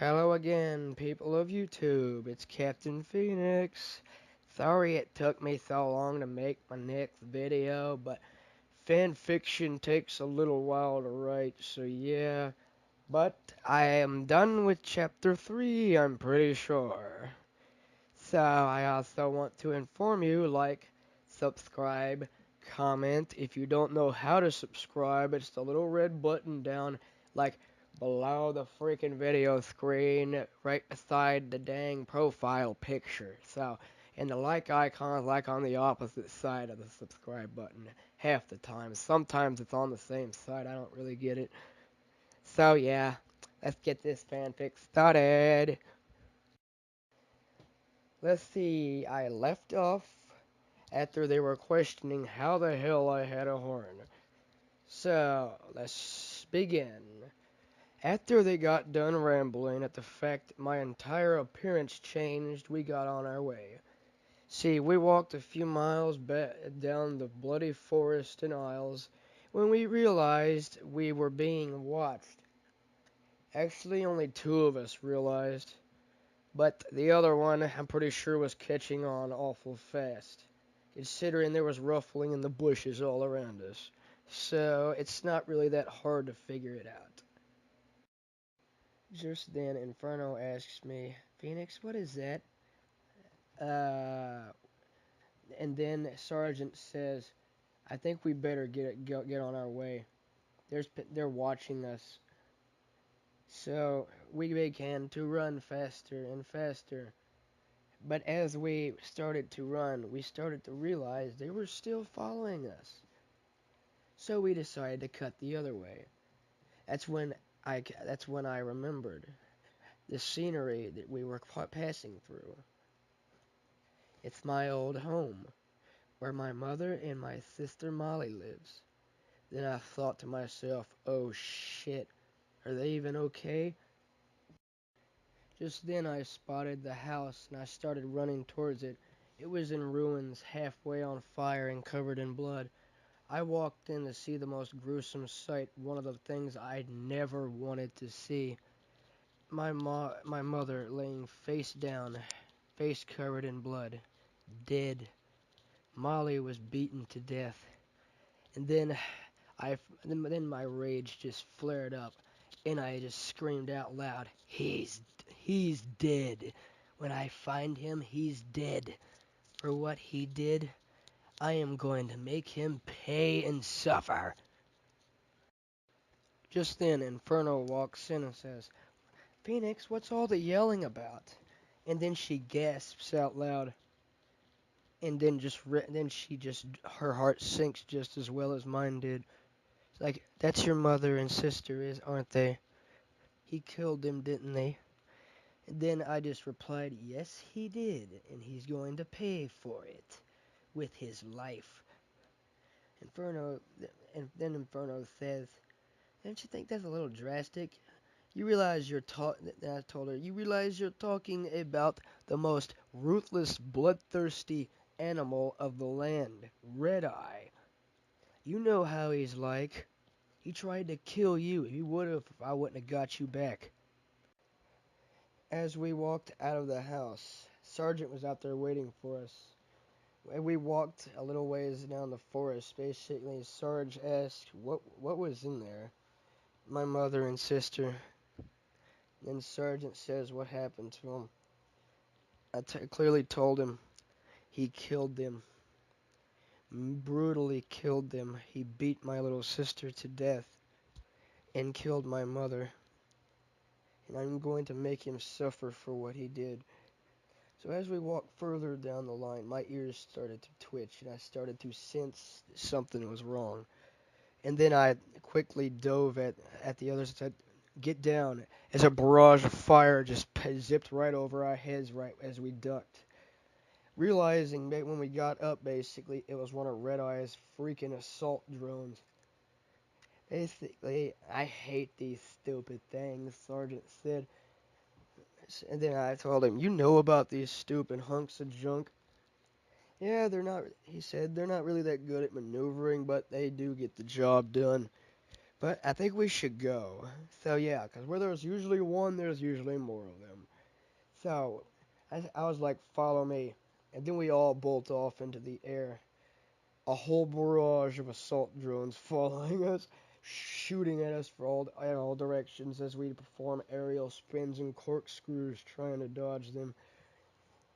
Hello again, people of YouTube. It's Captain Phoenix. Sorry it took me so long to make my next video, but fanfiction takes a little while to write, so yeah. But I am done with chapter 3, I'm pretty sure. So I also want to inform you, subscribe, comment. If you don't know how to subscribe, it's the little red button down, like, below the freaking video screen, right beside the dang profile picture. So, and the like icon is like on the opposite side of the subscribe button half the time. Sometimes it's on the same side, I don't really get it. So yeah, let's get this fanfic started. Let's see, I left off after they were questioning how the hell I had a horn. So, let's begin. After they got done rambling at the fact that my entire appearance changed, we got on our way. See, we walked a few miles down the bloody forest and aisles when we realized we were being watched. Actually, only two of us realized, but the other one, I'm pretty sure, was catching on awful fast, considering there was ruffling in the bushes all around us. So, it's not really that hard to figure it out. Just then, Inferno asks me, Phoenix, what is that? Uh, and then Sergeant says, I think we better get on our way. They're watching us. So we began to run faster and faster. But as we started to run, we started to realize they were still following us. So we decided to cut the other way. That's when I remembered the scenery that we were passing through. It's my old home, where my mother and my sister Molly lives. Then I thought to myself, oh shit, are they even okay? Just then I spotted the house and I started running towards it. It was in ruins, halfway on fire and covered in blood. I walked in to see the most gruesome sight, one of the things I'd never wanted to see. My mother laying face down, face covered in blood, dead. Molly was beaten to death. And then my rage just flared up, and I just screamed out loud, he's dead. When I find him, he's dead. For what he did, I am going to make him pay and suffer. Just then, Inferno walks in and says, Phoenix, what's all the yelling about? And then she gasps out loud, and her heart sinks just as well as mine did. Like, that's your mother and sister, aren't they? He killed them, didn't they? And then I just replied, yes, he did, and he's going to pay for it with his life. Inferno, and then Inferno says, don't you think that's a little drastic? You realize I told her, you realize you're talking about the most ruthless, bloodthirsty animal of the land, Red Eye. You know how he's like. He tried to kill you. He would have if I wouldn't have got you back. As we walked out of the house, Sergeant was out there waiting for us. And we walked a little ways down the forest. Basically, Sarge asked, what was in there? My mother and sister. Then Sergeant says what happened to them. I clearly told him he killed them. Brutally killed them. He beat my little sister to death and killed my mother. And I'm going to make him suffer for what he did. So as we walked further down the line, my ears started to twitch, and I started to sense something was wrong. And then I quickly dove at the other side, get down, as a barrage of fire just zipped right over our heads right as we ducked. Realizing that when we got up, basically, it was one of Red Eye's freaking assault drones. Basically, I hate these stupid things, Sergeant said. And then I told him, you know about these stupid hunks of junk? Yeah, he said, they're not really that good at maneuvering, but they do get the job done. But I think we should go. So yeah, because where there's usually one, there's usually more of them. So I was like, follow me. And then we all bolt off into the air. A whole barrage of assault drones following us, shooting at us in all directions as we perform aerial spins and corkscrews trying to dodge them.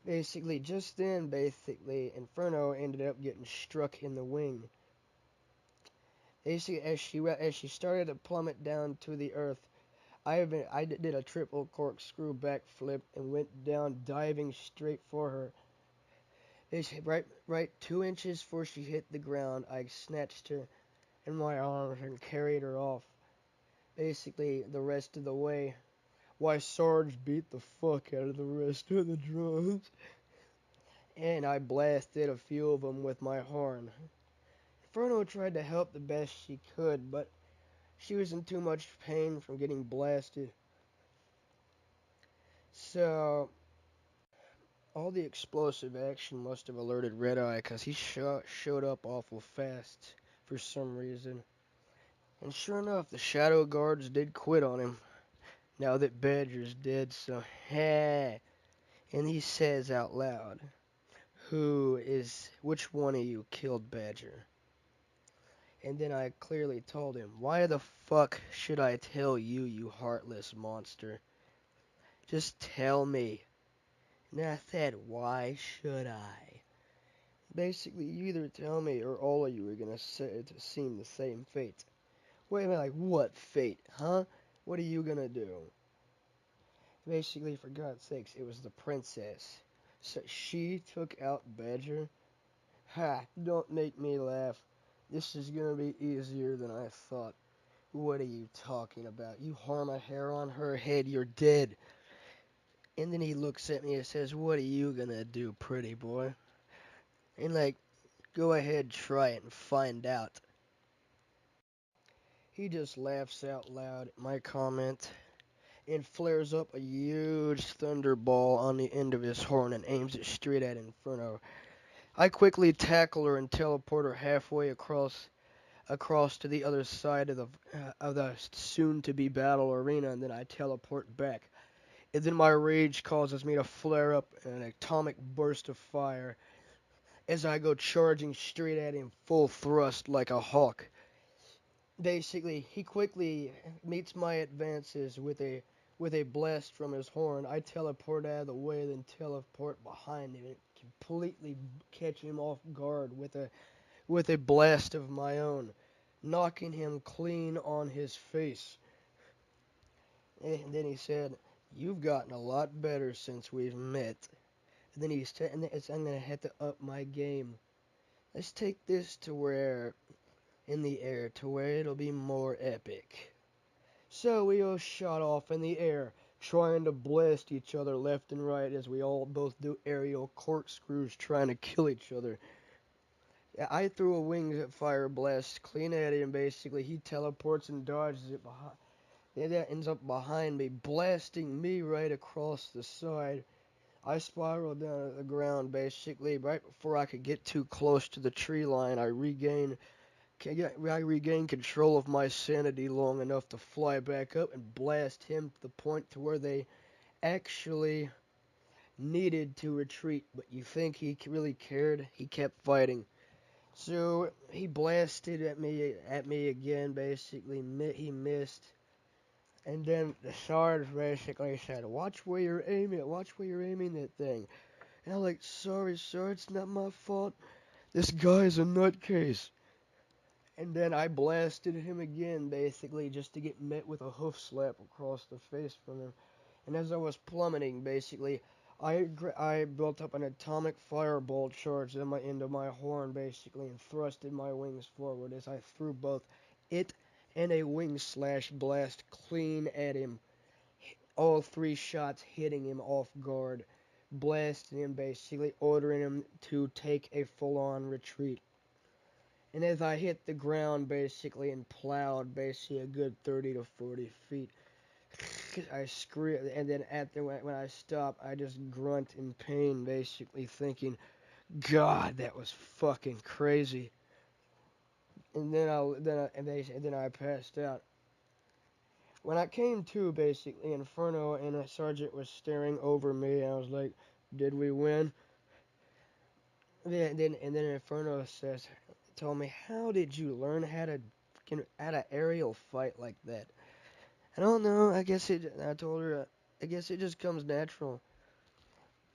Basically, just then, Inferno ended up getting struck in the wing. Basically, as she started to plummet down to the earth, I did a triple corkscrew backflip and went down diving straight for her. Right 2 inches before she hit the ground, I snatched her in my arms and carried her off. Basically, the rest of the way, why Sarge beat the fuck out of the rest of the drones, and I blasted a few of them with my horn. Inferno tried to help the best she could, but she was in too much pain from getting blasted. So, all the explosive action must have alerted Red Eye, because he showed up awful fast for some reason. And sure enough, the Shadow Guards did quit on him, now that Badger's dead, so heh. And he says out loud, which one of you killed Badger? And then I clearly told him, why the fuck should I tell you, you heartless monster? Just tell me. And I said, why should I? Basically, you either tell me or all of you are gonna seem the same fate. Wait a minute, like what fate, huh? What are you gonna do? Basically, for God's sakes, it was the princess. So she took out Badger? Ha, don't make me laugh. This is gonna be easier than I thought. What are you talking about? You harm a hair on her head, you're dead. And then he looks at me and says, what are you gonna do, pretty boy? And like, go ahead, try it and find out. He just laughs out loud at my comment and flares up a huge thunderball on the end of his horn and aims it straight at Inferno. I quickly tackle her and teleport her halfway across to the other side of the soon-to-be battle arena, and then I teleport back. And then my rage causes me to flare up in an atomic burst of fire as I go charging straight at him full thrust like a hawk. Basically, he quickly meets my advances with a blast from his horn. I teleport out of the way, then teleport behind him and completely catch him off guard with a blast of my own, knocking him clean on his face. And then he said, "You've gotten a lot better since we've met." And then he said, I'm gonna have to up my game. Let's take this to where in the air to where it'll be more epic. So we all shot off in the air, trying to blast each other left and right as we all both do aerial corkscrews trying to kill each other. I threw a wings fire blast clean at him. Basically, he teleports and dodges it behind. That ends up behind me, blasting me right across the side. I spiraled down to the ground, basically, right before I could get too close to the tree line. I regained control of my sanity long enough to fly back up and blast him to the point to where they actually needed to retreat. But you think he really cared? He kept fighting. So he blasted at me again. Basically, he missed. And then the Sarge basically said, "Watch where you're aiming. Watch where you're aiming that thing." And I'm like, "Sorry, sir, it's not my fault. This guy's a nutcase." And then I blasted him again, basically, just to get met with a hoof slap across the face from him. And as I was plummeting, basically, I built up an atomic fireball charge into my horn, basically, and thrusted my wings forward as I threw both it and a wing slash blast clean at him. All three shots hitting him off guard, blasting him, basically, ordering him to take a full-on retreat. And as I hit the ground, basically, and plowed, basically, a good 30 to 40 feet, I screamed, and then when I stop, I just grunt in pain, basically, thinking, God, that was fucking crazy. and then I passed out. When I came to, basically, Inferno and a sergeant was staring over me. I was like, "Did we win?" And then Inferno told me, "How did you learn how to aerial fight like that?" I don't know. I told her, I guess it just comes natural.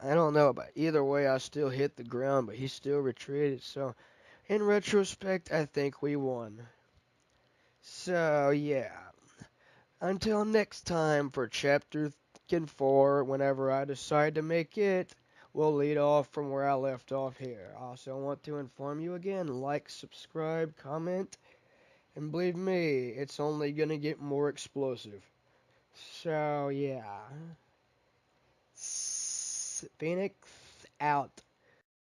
I don't know, but either way, I still hit the ground, but he still retreated. So, in retrospect, I think we won. So, yeah. Until next time for Chapter 4, whenever I decide to make it, we'll lead off from where I left off here. I also want to inform you again, like, subscribe, comment, and believe me, it's only gonna get more explosive. So, yeah. Phoenix out.